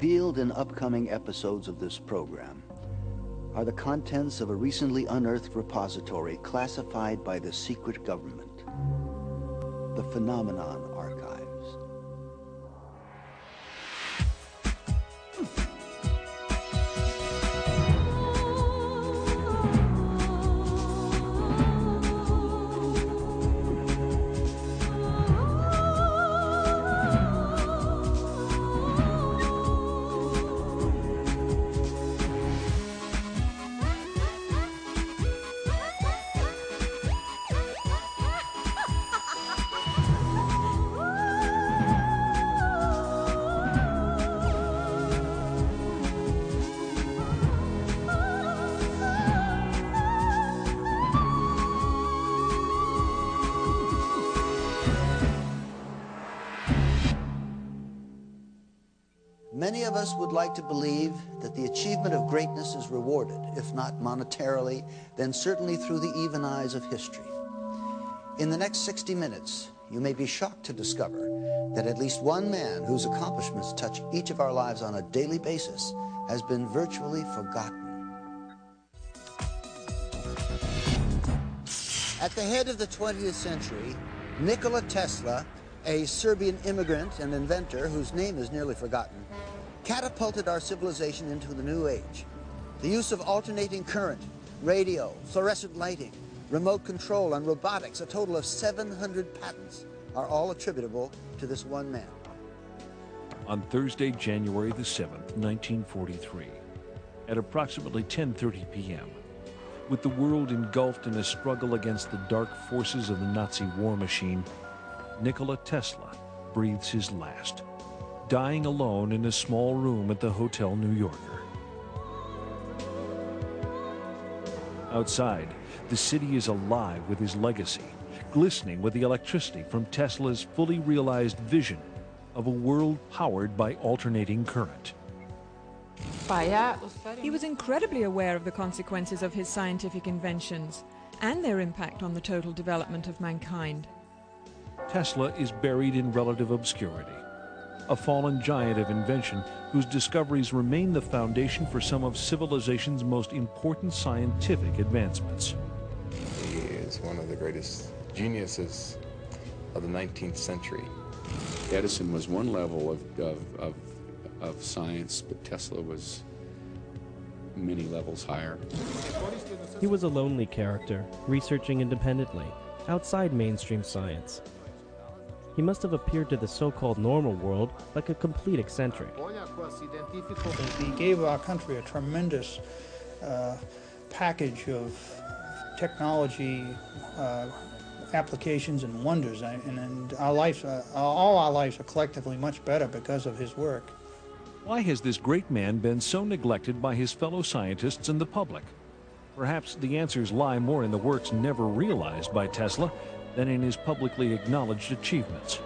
Revealed in upcoming episodes of this program are the contents of a recently unearthed repository classified by the secret government, the Phenomenon Archives. Many of us would like to believe that the achievement of greatness is rewarded, if not monetarily, then certainly through the even eyes of history. In the next 60 minutes, you may be shocked to discover that at least one man whose accomplishments touch each of our lives on a daily basis has been virtually forgotten. At the head of the 20th century, Nikola Tesla, a Serbian immigrant and inventor whose name is nearly forgotten, catapulted our civilization into the new age. The use of alternating current, radio, fluorescent lighting, remote control, and robotics, a total of 700 patents, are all attributable to this one man. On Thursday, January the 7th, 1943, at approximately 10:30 p.m., with the world engulfed in a struggle against the dark forces of the Nazi war machine, Nikola Tesla breathes his last, dying alone in a small room at the Hotel New Yorker. Outside, the city is alive with his legacy, glistening with the electricity from Tesla's fully realized vision of a world powered by alternating current. He was incredibly aware of the consequences of his scientific inventions and their impact on the total development of mankind. Tesla is buried in relative obscurity, a fallen giant of invention whose discoveries remain the foundation for some of civilization's most important scientific advancements. He is one of the greatest geniuses of the 19th century. Edison was one level of science, but Tesla was many levels higher. He was a lonely character, researching independently, outside mainstream science. He must have appeared to the so-called normal world like a complete eccentric. He gave our country a tremendous package of technology, applications and wonders, and our lives, all our lives are collectively much better because of his work. Why has this great man been so neglected by his fellow scientists and the public? Perhaps the answers lie more in the works never realized by Tesla than in his publicly acknowledged achievements.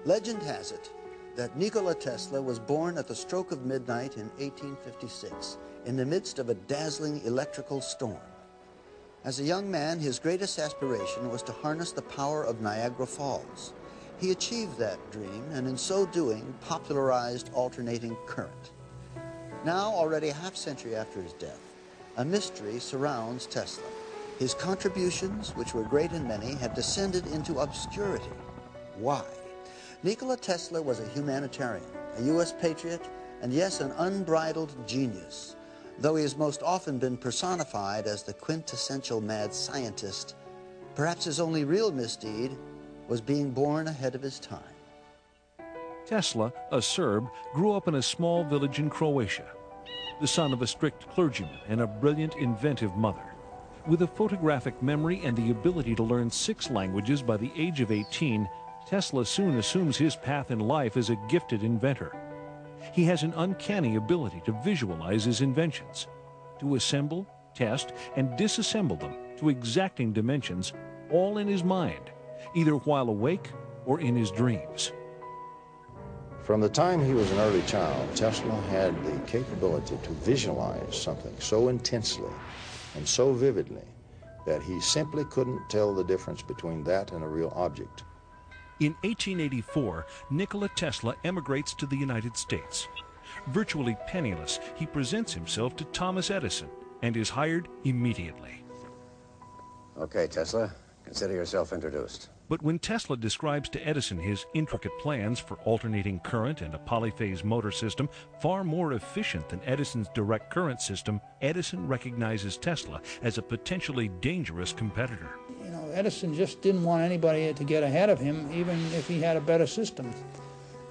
Legend has it that Nikola Tesla was born at the stroke of midnight in 1856 in the midst of a dazzling electrical storm. As a young man, his greatest aspiration was to harness the power of Niagara Falls. He achieved that dream, and in so doing, popularized alternating current. Now, already a half-century after his death, a mystery surrounds Tesla. His contributions, which were great and many, have descended into obscurity. Why? Nikola Tesla was a humanitarian, a U.S. patriot, and yes, an unbridled genius. Though he has most often been personified as the quintessential mad scientist, perhaps his only real misdeed was being born ahead of his time. Tesla, a Serb, grew up in a small village in Croatia, the son of a strict clergyman and a brilliant, inventive mother. With a photographic memory and the ability to learn 6 languages by the age of 18, Tesla soon assumes his path in life as a gifted inventor. He has an uncanny ability to visualize his inventions, to assemble, test, and disassemble them to exacting dimensions, all in his mind, either while awake or in his dreams. From the time he was an early child, Tesla had the capability to visualize something so intensely and so vividly that he simply couldn't tell the difference between that and a real object. In 1884, Nikola Tesla emigrates to the United States. Virtually penniless, he presents himself to Thomas Edison and is hired immediately. Okay, Tesla, consider yourself introduced. But when Tesla describes to Edison his intricate plans for alternating current and a polyphase motor system far more efficient than Edison's direct current system, Edison recognizes Tesla as a potentially dangerous competitor. You know, Edison just didn't want anybody to get ahead of him, even if he had a better system.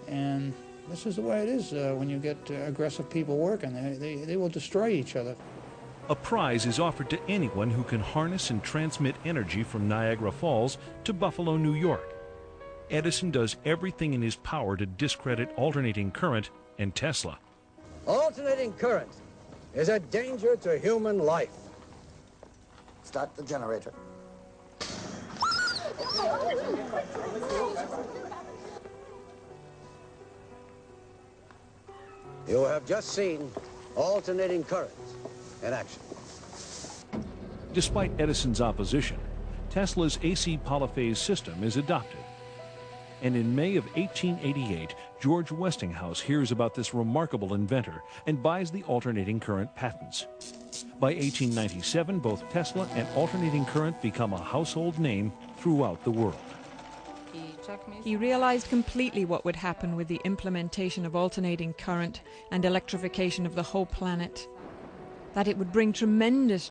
And this is the way it is when you get aggressive people working. They will destroy each other. A prize is offered to anyone who can harness and transmit energy from Niagara Falls to Buffalo, New York. Edison does everything in his power to discredit alternating current and Tesla. Alternating current is a danger to human life. Start the generator. You have just seen alternating current in action. Despite Edison's opposition, Tesla's AC polyphase system is adopted. And in May of 1888, George Westinghouse hears about this remarkable inventor and buys the alternating current patents. By 1897, both Tesla and alternating current become a household name throughout the world. He realized completely what would happen with the implementation of alternating current and electrification of the whole planet. That it would bring tremendous